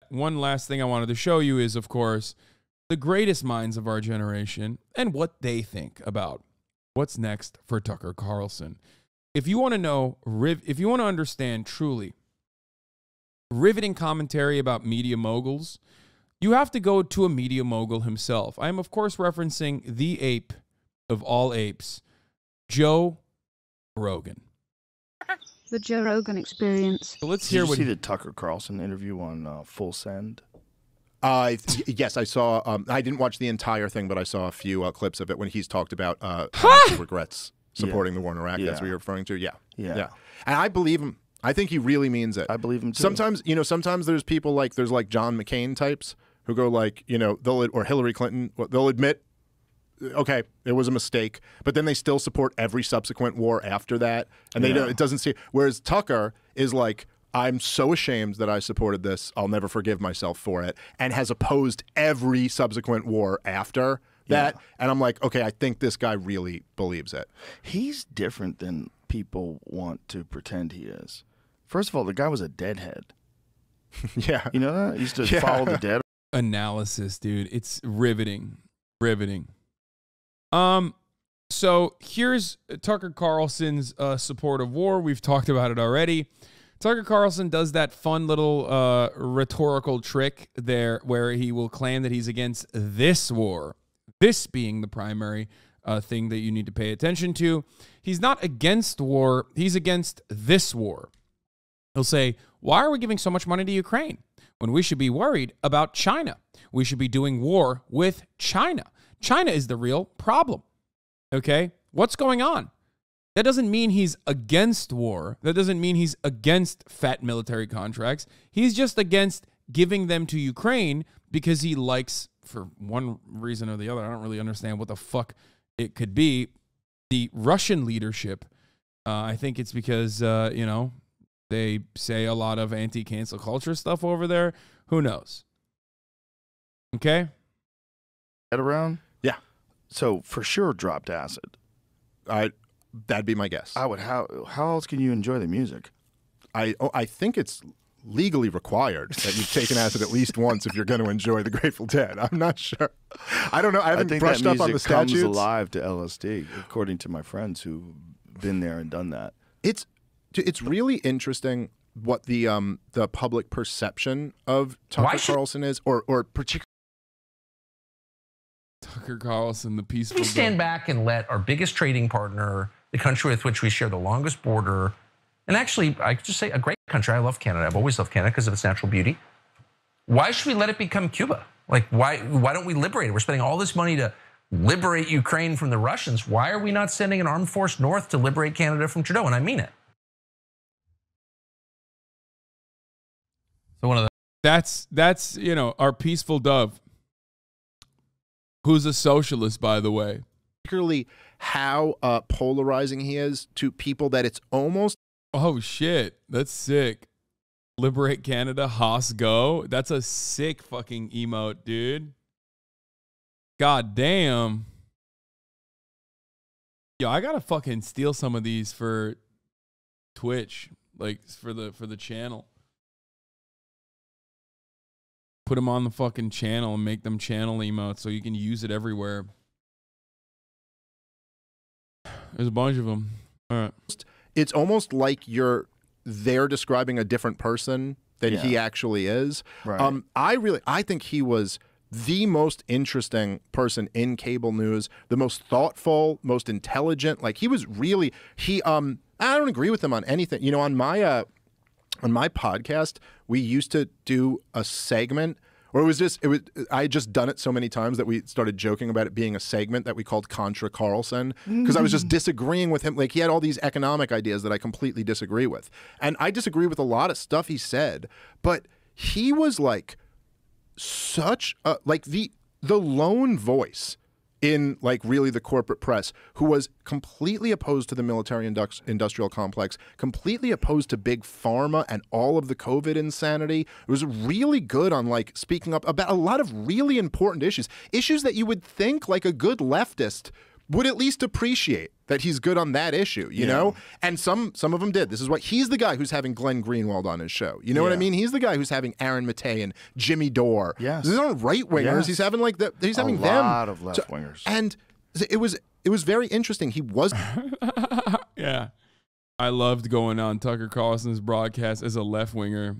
one last thing I wanted to show you is, of course, the greatest minds of our generation and what they think about what's next for Tucker Carlson. If you want to know, if you want to understand truly riveting commentary about media moguls, you have to go to a media mogul himself. I am, of course, referencing the ape of all apes, Joe Rogan. The Joe Rogan Experience. So let's hear Did you what see the Tucker Carlson interview on Full Send? Yes, I saw. I didn't watch the entire thing, but I saw a few clips of it when he's talked about how he regrets supporting the war in Iraq. That's what you're referring to. Yeah. Yeah. And I believe him. I think he really means it. I believe him too. Sometimes, sometimes there's people like John McCain types who go like, or Hillary Clinton, they'll admit, okay, it was a mistake, but then they still support every subsequent war after that, and it doesn't see. Whereas Tucker is like, I'm so ashamed that I supported this, I'll never forgive myself for it, and has opposed every subsequent war after that. And I'm like, okay, I think this guy really believes it. He's different than people want to pretend he is. First of all, the guy was a deadhead. Yeah. You know that? He used to follow the dead. analysis, dude. It's riveting. Riveting. So here's Tucker Carlson's support of war. We've talked about it already. Tucker Carlson does that fun little rhetorical trick there where he will claim that he's against this war, this being the primary thing that you need to pay attention to. He's not against war. He's against this war. He'll say, why are we giving so much money to Ukraine when we should be worried about China? We should be doing war with China. China is the real problem. Okay? What's going on? That doesn't mean he's against war. That doesn't mean he's against fat military contracts. He's just against giving them to Ukraine because he likes, for one reason or the other, I don't really understand what the fuck it could be, the Russian leadership. I think it's because, you know, they say a lot of anti-cancel culture stuff over there. Who knows? Okay? Head around? Yeah. So for sure dropped acid. That'd be my guess. I would. How else can you enjoy the music? I think it's legally required that you've taken acid at least once if you're going to enjoy the Grateful Dead. I'm not sure. I don't know. I haven't brushed up on the statutes. Comes alive to LSD, according to my friends who've been there and done that. It's really interesting what the public perception of Tucker Carlson is, or particularly Tucker Carlson, the peaceful. We stand back and let our biggest trading partner, the country with which we share the longest border, and actually, I could just say a great country. I love Canada. I've always loved Canada because of its natural beauty. Why should we let it become Cuba? Like, why don't we liberate it? We're spending all this money to liberate Ukraine from the Russians. Why are we not sending an armed force north to liberate Canada from Trudeau? And I mean it. So one of the that's you know, our peaceful dove, who's a socialist, by the way. Particularly how polarizing he is to people that it's almost. Oh shit, that's sick. Liberate Canada, Haas go. That's a sick fucking emote, dude. God damn. Yo, I gotta fucking steal some of these for Twitch, like for the channel. Put them on the fucking channel and make them channel emotes so you can use it everywhere. There's a bunch of them. All right. It's almost like they're describing a different person than he actually is. Right. I think he was the most interesting person in cable news, the most thoughtful, most intelligent. Like he was really I don't agree with him on anything. You know, on my podcast, we used to do a segment, or I had just done it so many times that we started joking about it being a segment that we called Contra Carlson, because I was just disagreeing with him. Like he had all these economic ideas that I completely disagree with. And I disagree with a lot of stuff he said, but he was like such like the lone voice in like really the corporate press who was completely opposed to the military industrial complex, completely opposed to big pharma and all of the COVID insanity. It was really good on like speaking up about a lot of really important issues that you would think like a good leftist would at least appreciate that he's good on that issue, you know? And some of them did. This is what he's the guy who's having Glenn Greenwald on his show. You know what I mean? He's the guy who's having Aaron Matei and Jimmy Dore. Yes. These aren't right wingers. He's having like he's having them. A lot of left wingers. And it was very interesting. He was Yeah. I loved going on Tucker Carlson's broadcast as a left winger.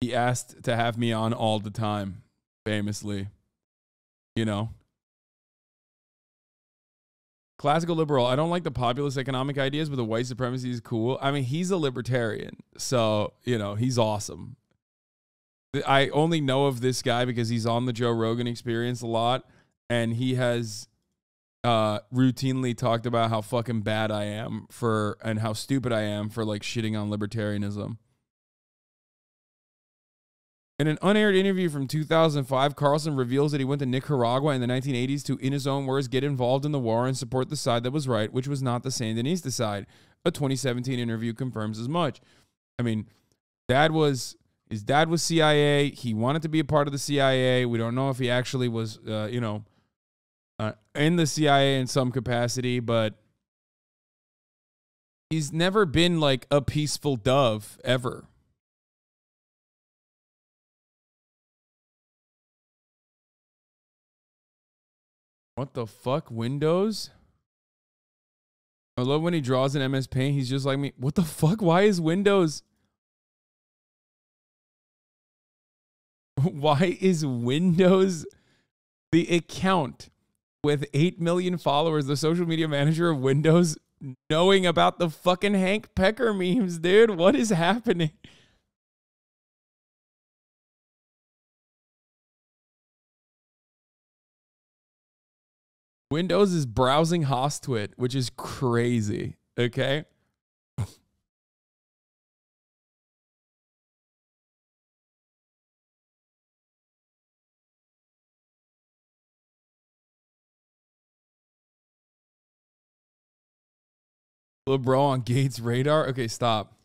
He asked to have me on all the time, famously. You know? Classical liberal. I don't like the populist economic ideas, but the white supremacy is cool. I mean, he's a libertarian, so, you know, he's awesome. I only know of this guy because he's on the Joe Rogan Experience a lot, and he has routinely talked about how fucking bad I am and how stupid I am for, like, shitting on libertarianism. In an unaired interview from 2005, Carlson reveals that he went to Nicaragua in the 1980s to, in his own words, get involved in the war and support the side that was right, which was not the Sandinista side. A 2017 interview confirms as much. I mean, his dad was CIA. He wanted to be a part of the CIA. We don't know if he actually was, in the CIA in some capacity, but he's never been like a peaceful dove ever. What the fuck? Windows? I love when he draws in MS Paint. He's just like me. What the fuck? Why is Windows? Why is Windows the account with 8 million followers, the social media manager of Windows, knowing about the fucking Hank Pecker memes, dude? What is happening? Windows is browsing Hostwit, which is crazy. Okay. Little bro on Gates' radar. Okay, stop.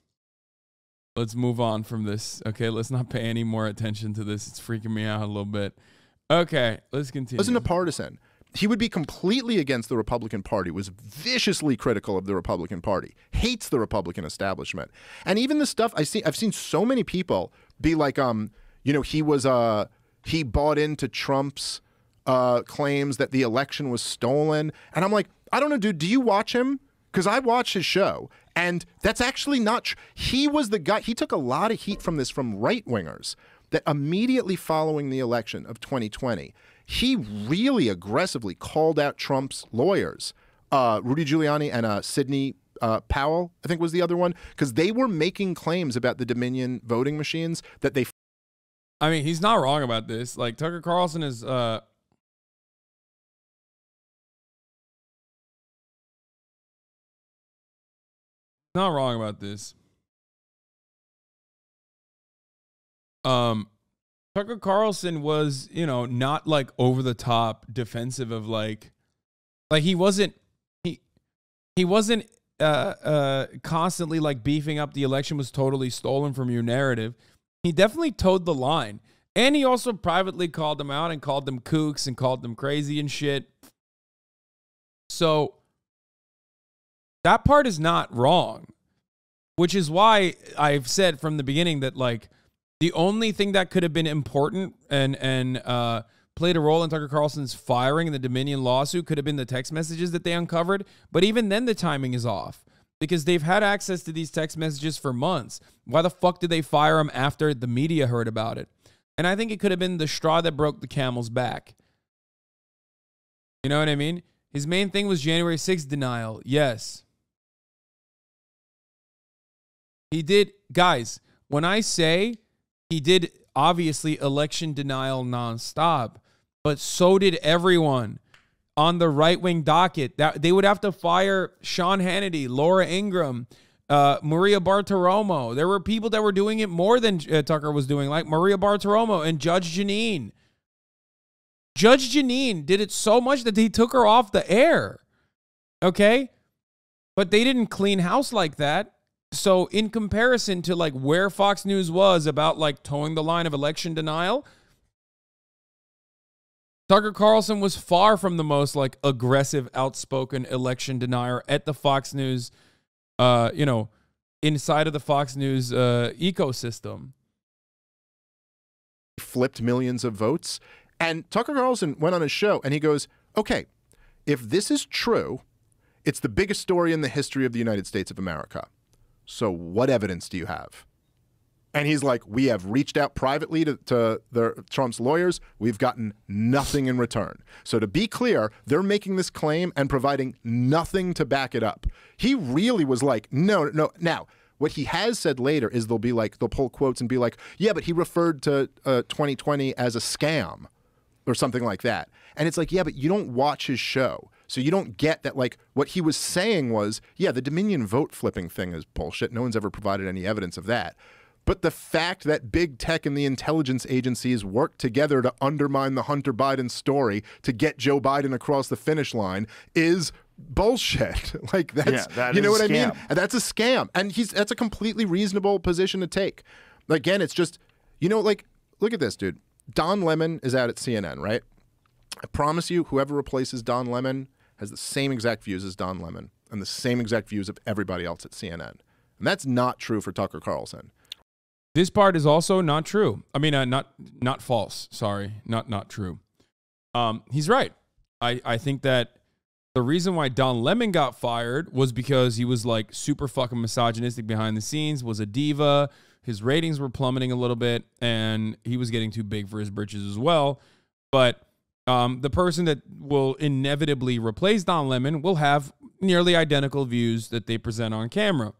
Let's move on from this. Okay, let's not pay any more attention to this. It's freaking me out a little bit. Okay, let's continue. wasn't a partisan. He would be completely against the Republican Party, was viciously critical of the Republican Party, hates the Republican establishment. And even the stuff I've seen so many people be like, he bought into Trump's claims that the election was stolen. And I'm like, I don't know, dude, do you watch him? Because I watched his show, and that's actually not true. He was the guy, he took a lot of heat from this from right-wingers that immediately following the election of 2020, he really aggressively called out Trump's lawyers, Rudy Giuliani and Sidney Powell, I think was the other one, because they were making claims about the Dominion voting machines that they... I mean, he's not wrong about this. Like, Tucker Carlson is... not wrong about this. Tucker Carlson was, not like over the top defensive of like he wasn't constantly like beefing up the election was totally stolen from your narrative. He definitely towed the line. And he also privately called them out and called them kooks and called them crazy and shit. So that part is not wrong, which is why I've said from the beginning that like the only thing that could have been important and played a role in Tucker Carlson's firing in the Dominion lawsuit could have been the text messages that they uncovered. But even then, the timing is off because they've had access to these text messages for months. Why the fuck did they fire him after the media heard about it? And I think it could have been the straw that broke the camel's back. You know what I mean? His main thing was January 6th denial. Yes. He did, guys, when I say he did obviously election denial nonstop, but so did everyone on the right-wing docket. That they would have to fire Sean Hannity, Laura Ingraham, Maria Bartiromo. There were people that were doing it more than Tucker was doing, like Maria Bartiromo and Judge Jeanine. Judge Jeanine did it so much that he took her off the air. Okay? But they didn't clean house like that. So in comparison to like where Fox News was about like towing the line of election denial, Tucker Carlson was far from the most like aggressive, outspoken election denier at the Fox News, you know, inside of the Fox News ecosystem. Flipped millions of votes. And Tucker Carlson went on his show and he goes, okay, if this is true, it's the biggest story in the history of the United States of America. So what evidence do you have? And he's like, we have reached out privately to Trump's lawyers. We've gotten nothing in return. So to be clear, they're making this claim and providing nothing to back it up. He really was like, no. Now, what he has said later is they'll pull quotes and be like, yeah, but he referred to 2020 as a scam or something like that. And it's like, yeah, but you don't watch his show. So you don't get that, like, what he was saying was, yeah, the Dominion vote flipping thing is bullshit. No one's ever provided any evidence of that. But the fact that big tech and the intelligence agencies work together to undermine the Hunter Biden story to get Joe Biden across the finish line is bullshit. Like, that's, you know what I mean? And that's a scam. And that's a completely reasonable position to take. Again, it's just, you know, like, look at this, dude. Don Lemon is out at CNN, right? I promise you, whoever replaces Don Lemon has the same exact views as Don Lemon and the same exact views of everybody else at CNN. And that's not true for Tucker Carlson. This part is also not true. I mean, not false. Sorry, not true. He's right. I think that the reason why Don Lemon got fired was because he was like super fucking misogynistic behind the scenes, was a diva. His ratings were plummeting a little bit, and he was getting too big for his britches as well. But the person that will inevitably replace Don Lemon will have nearly identical views that they present on camera.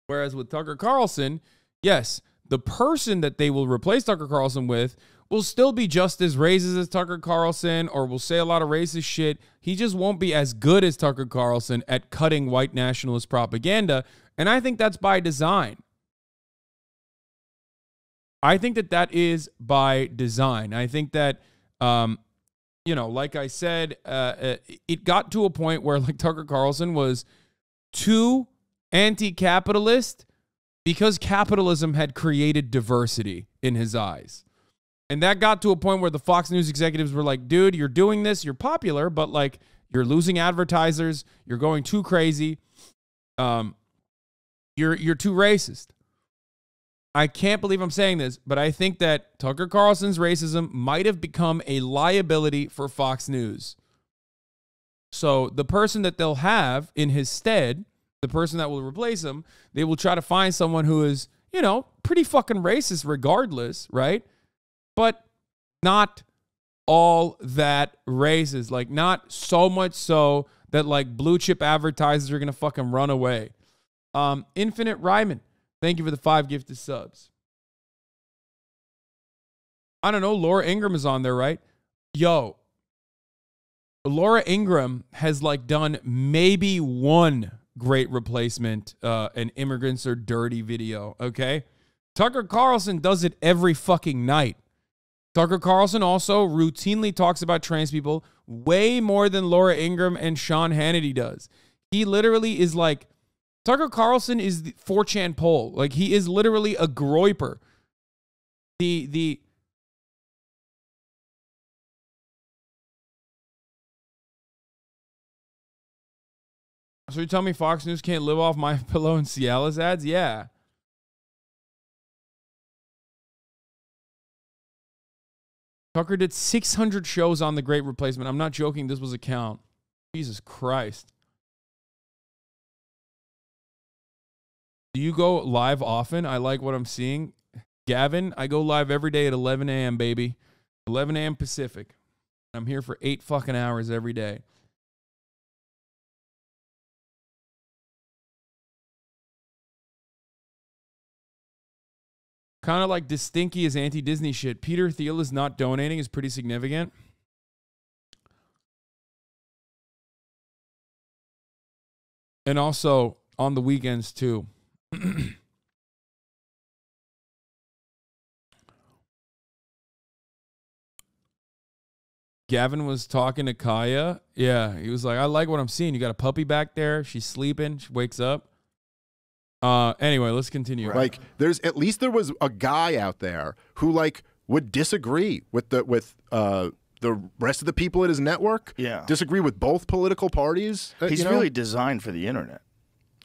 Whereas with Tucker Carlson, yes, the person that they will replace Tucker Carlson with will still be just as racist as Tucker Carlson or will say a lot of racist shit. He just won't be as good as Tucker Carlson at cutting white nationalist propaganda. And I think that's by design. I think that is by design. I think that, you know, like I said, it got to a point where like Tucker Carlson was too anti-capitalist because capitalism had created diversity in his eyes. And that got to a point where the Fox News executives were like, dude, you're doing this, you're popular, but like you're losing advertisers, you're going too crazy, you're too racist. I can't believe I'm saying this, but I think that Tucker Carlson's racism might have become a liability for Fox News. So the person that they'll have in his stead, the person that will replace him, they will try to find someone who is, you know, pretty fucking racist regardless, right? But not all that racist. Like, not so much so that, like, blue chip advertisers are going to fucking run away. Infinite Ryman, thank you for the 5 gifted subs. I don't know, Laura Ingraham is on there, right? Yo, Laura Ingraham has, like, done maybe one great replacement, an Immigrants Are Dirty video, okay? Tucker Carlson does it every fucking night. Tucker Carlson also routinely talks about trans people way more than Laura Ingraham and Sean Hannity does. He literally is like, Tucker Carlson is the 4chan poll. Like, he is literally a groiper. So you tell me Fox News can't live off My Pillow and Cialis ads? Yeah. Tucker did 600 shows on The Great Replacement. I'm not joking. This was a count. Jesus Christ. Do you go live often? I like what I'm seeing. Gavin, I go live every day at 11 a.m., baby. 11 a.m. Pacific. I'm here for 8 fucking hours every day. Kind of like Distinky is anti-Disney shit. Peter Thiel is not donating is pretty significant. And also on the weekends too. Gavin was talking to Kaya. Yeah, he was like, I like what I'm seeing. You got a puppy back there. She's sleeping. She wakes up. Anyway, let's continue. Like, at least there was a guy out there who like would disagree with the rest of the people at his network. Yeah. Disagree with both political parties. He's you know? really designed for the internet.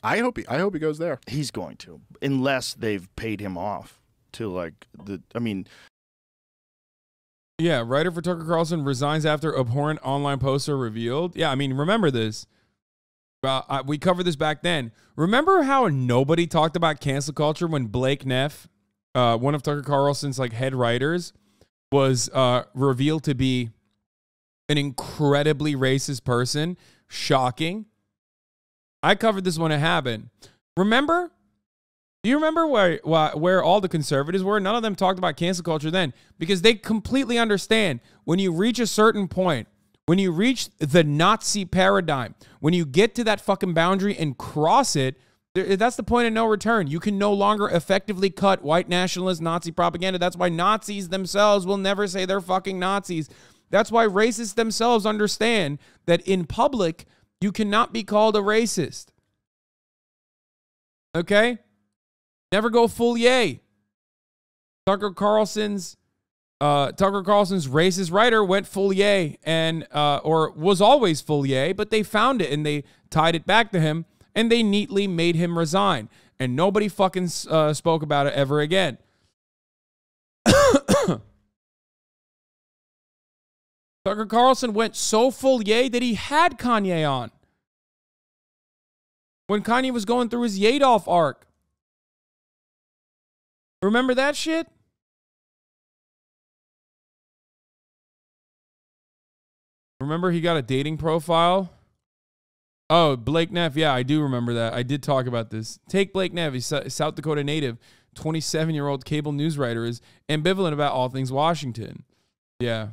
I hope he goes there. He's going to, unless they've paid him off to like I mean. Yeah, writer for Tucker Carlson resigns after abhorrent online posts are revealed. Yeah, I mean, remember this. We covered this back then. Remember how nobody talked about cancel culture when Blake Neff, one of Tucker Carlson's like head writers, was revealed to be an incredibly racist person? Shocking. I covered this when it happened. Remember? Do you remember where all the conservatives were? None of them talked about cancel culture then because they completely understand when you reach a certain point, when you reach the Nazi paradigm, when you get to that fucking boundary and cross it, that's the point of no return. You can no longer effectively cut white nationalist Nazi propaganda. That's why Nazis themselves will never say they're fucking Nazis. That's why racists themselves understand that in public, you cannot be called a racist. Okay? Never go full yay. Tucker Carlson's racist writer went full yay and or was always full yay, but they found it and they tied it back to him and they neatly made him resign and nobody fucking spoke about it ever again. Tucker Carlson went so full yay that he had Kanye on when Kanye was going through his Yadolf arc. Remember that shit? Remember he got a dating profile? Oh, Blake Neff. Yeah, I do remember that. I did talk about this. Take Blake Neff. He's a South Dakota native, 27-year-old cable news writer, is ambivalent about all things Washington. Yeah.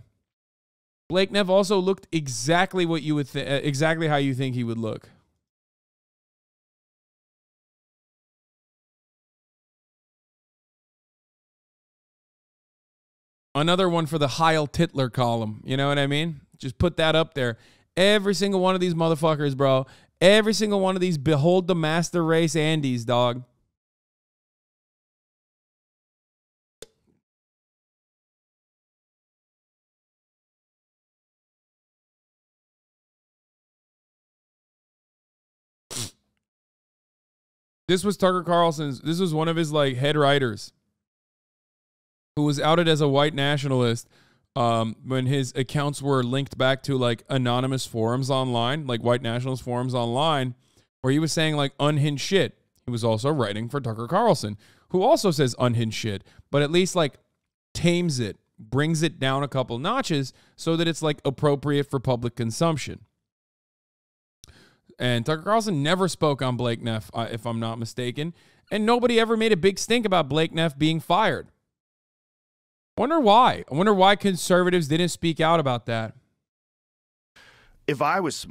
Blake Neff also looked exactly what you would exactly how you think he would look. Another one for the Heil Titler column. You know what I mean? Just put that up there. Every single one of these motherfuckers, bro. Every single one of these behold the master race Andes, dog. This was Tucker Carlson's. This was one of his like head writers who was outed as a white nationalist when his accounts were linked back to like anonymous forums online, like white nationalist forums online, where he was saying like unhinged shit. He was also writing for Tucker Carlson, who also says unhinged shit, but at least like tames it, brings it down a couple notches so that it's like appropriate for public consumption. And Tucker Carlson never spoke on Blake Neff, if I'm not mistaken, and nobody ever made a big stink about Blake Neff being fired. Wonder why. I wonder why conservatives didn't speak out about that. If I was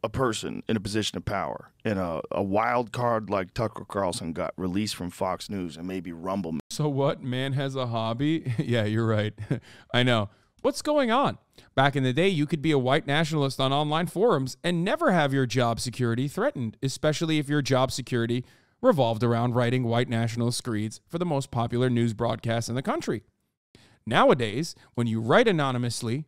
a person in a position of power and a wild card like Tucker Carlson got released from Fox News and maybe Rumble. So what? Man has a hobby? Yeah, you're right. I know. What's going on? Back in the day, you could be a white nationalist on online forums and never have your job security threatened, especially if your job security revolved around writing white nationalist screeds for the most popular news broadcasts in the country. Nowadays, when you write anonymously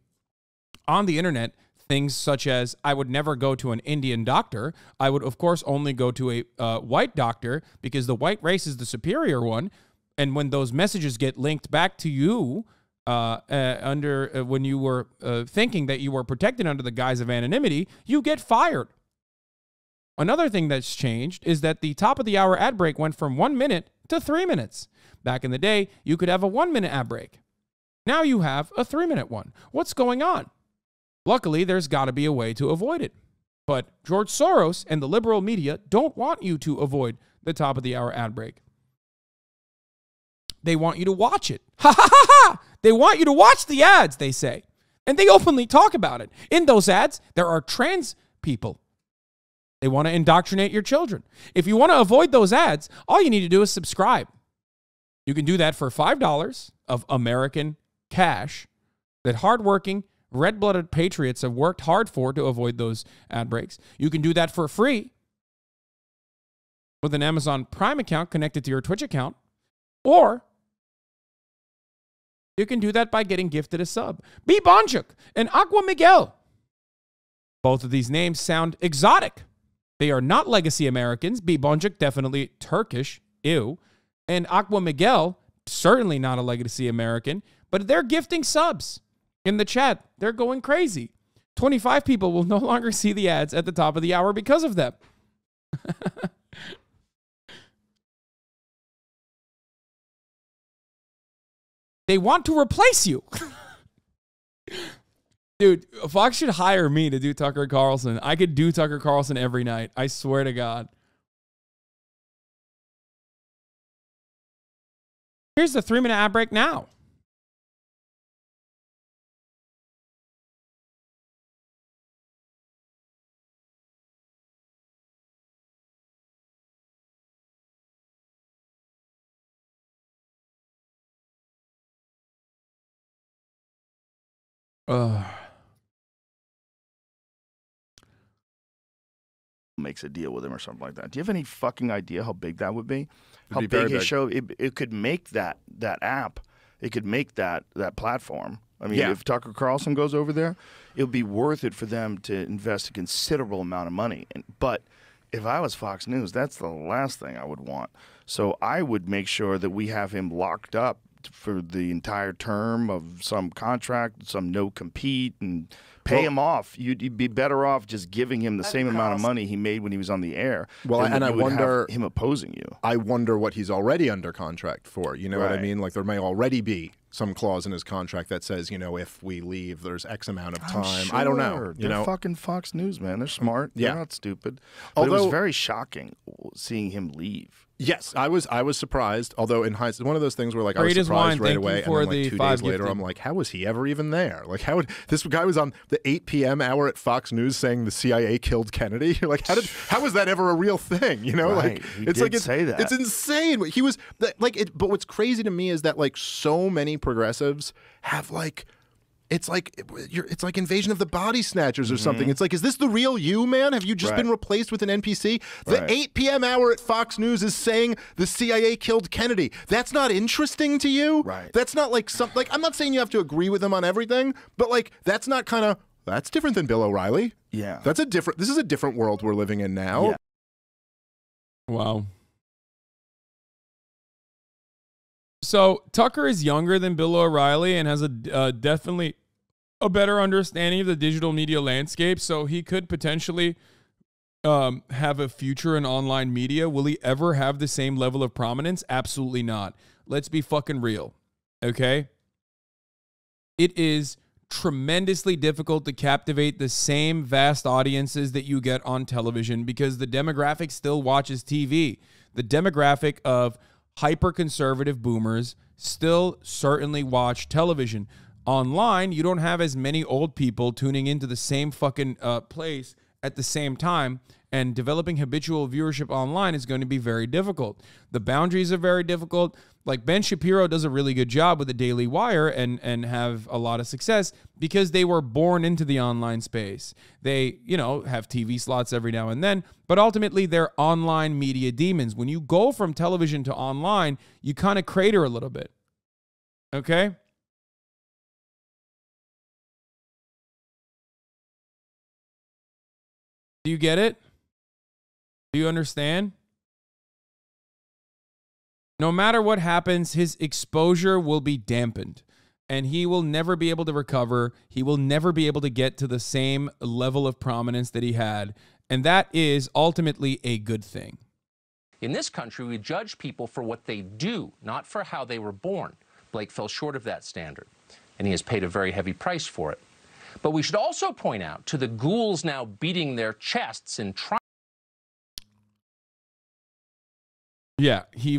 on the internet, things such as, I would never go to an Indian doctor, I would, of course, only go to a white doctor because the white race is the superior one. And when those messages get linked back to you when you were thinking that you were protected under the guise of anonymity, you get fired. Another thing that's changed is that the top of the hour ad break went from 1 minute to 3 minutes. Back in the day, you could have a 1 minute ad break. Now you have a 3 minute one. What's going on? Luckily, there's got to be a way to avoid it. But George Soros and the liberal media don't want you to avoid the top of the hour ad break. They want you to watch it. Ha ha ha ha! They want you to watch the ads, they say. And they openly talk about it. In those ads, there are trans people. They want to indoctrinate your children. If you want to avoid those ads, all you need to do is subscribe. You can do that for $5 of American cash that hardworking, red-blooded patriots have worked hard for to avoid those ad breaks. You can do that for free with an Amazon Prime account connected to your Twitch account, or You can do that by getting gifted a sub. B. Bonjuk and Aqua Miguel. Both of these names sound exotic. They are not legacy Americans. B. Bonjuk, definitely Turkish. Ew. And Aqua Miguel, certainly not a legacy American. But they're gifting subs in the chat. They're going crazy. 25 people will no longer see the ads at the top of the hour because of them. They want to replace you. Dude, Fox should hire me to do Tucker Carlson. I could do Tucker Carlson every night. I swear to God. Here's the 3-minute ad break now. Makes a deal with him or something like that. Do you have any fucking idea how big that would be? How be big very his big. show? It could make that app. It could make that platform. I mean, Yeah. if Tucker Carlson goes over there, it would be worth it for them to invest a considerable amount of money. But if I was Fox News, that's the last thing I would want. So I would make sure that we have him locked up for the entire term of some contract, some no compete, and pay him off. You'd be better off just giving him the same amount of money he made when he was on the air. Well, than and you I would have wonder- him opposing you. I wonder what he's already under contract for. You know what I Right. mean? Like there may already be some clause in his contract that says, you know, if we leave, there's X amount of time. I don't know. Sure. You They're know, fucking Fox News, man. They're smart. Yeah. They're not stupid. But it Although- was very shocking seeing him leave. yes, I was surprised. Although in hindsight, one of those things where like I was Greatest surprised wine, right thank you away, and for then like the 2 5 days later, gifted. I'm like, how was he ever even there? Like, how would this guy was on the 8 p.m. hour at Fox News saying the CIA killed Kennedy? You're like, how was that ever a real thing? You know, Right. like He it's did like say that. it's insane. He was like it. But what's crazy to me is that like so many progressives have like. It's like Invasion of the Body Snatchers or something. It's like, is this the real you, man? Have you just Right. been replaced with an NPC? The Right. 8 p.m. hour at Fox News is saying the CIA killed Kennedy. That's not interesting to you? Right. That's not like something. Like, I'm not saying you have to agree with him on everything, but like that's not kind of that's different than Bill O'Reilly. Yeah. This is a different world we're living in now. Yeah. Wow. So Tucker is younger than Bill O'Reilly and has a definitely a better understanding of the digital media landscape. So he could potentially have a future in online media. Will he ever have the same level of prominence? Absolutely not. Let's be fucking real. Okay? It is tremendously difficult to captivate the same vast audiences that you get on television because the demographic still watches TV. The demographic of hyper-conservative boomers still certainly watch television. Online, you don't have as many old people tuning into the same fucking place at the same time, and developing habitual viewership online is going to be very difficult. The boundaries are very difficult. Like Ben Shapiro does a really good job with the Daily Wire and have a lot of success because they were born into the online space. They, you know, have TV slots every now and then, but ultimately they're online media demons. When you go from television to online, you kind of crater a little bit. Okay? Do you get it? Do you understand? No matter what happens, his exposure will be dampened and he will never be able to recover. He will never be able to get to the same level of prominence that he had. And that is ultimately a good thing. In this country, we judge people for what they do, not for how they were born. Blake fell short of that standard, and he has paid a very heavy price for it. But we should also point out to the ghouls now beating their chests in triumph. Yeah, he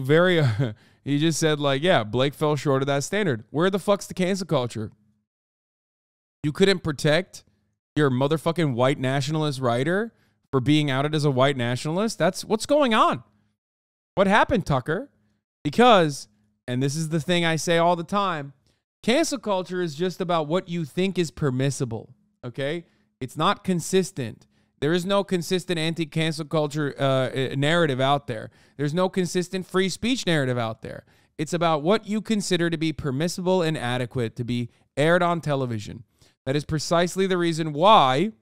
just said like, yeah, Blake fell short of that standard. Where the fuck's the cancel culture? You couldn't protect your motherfucking white nationalist writer for being outed as a white nationalist? That's what's going on. What happened, Tucker? Because, and this is the thing I say all the time, cancel culture is just about what you think is permissible, okay? It's not consistent. There is no consistent anti-cancel culture narrative out there. There's no consistent free speech narrative out there. It's about what you consider to be permissible and adequate to be aired on television. That is precisely the reason why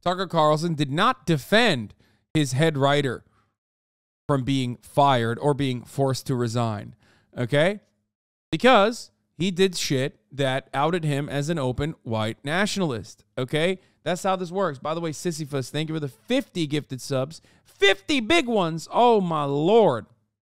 Tucker Carlson did not defend his head writer from being fired or being forced to resign, okay? Because he did shit that outed him as an open white nationalist, okay? That's how this works. By the way, Sisyphus, thank you for the 50 gifted subs. 50 big ones. Oh, my Lord.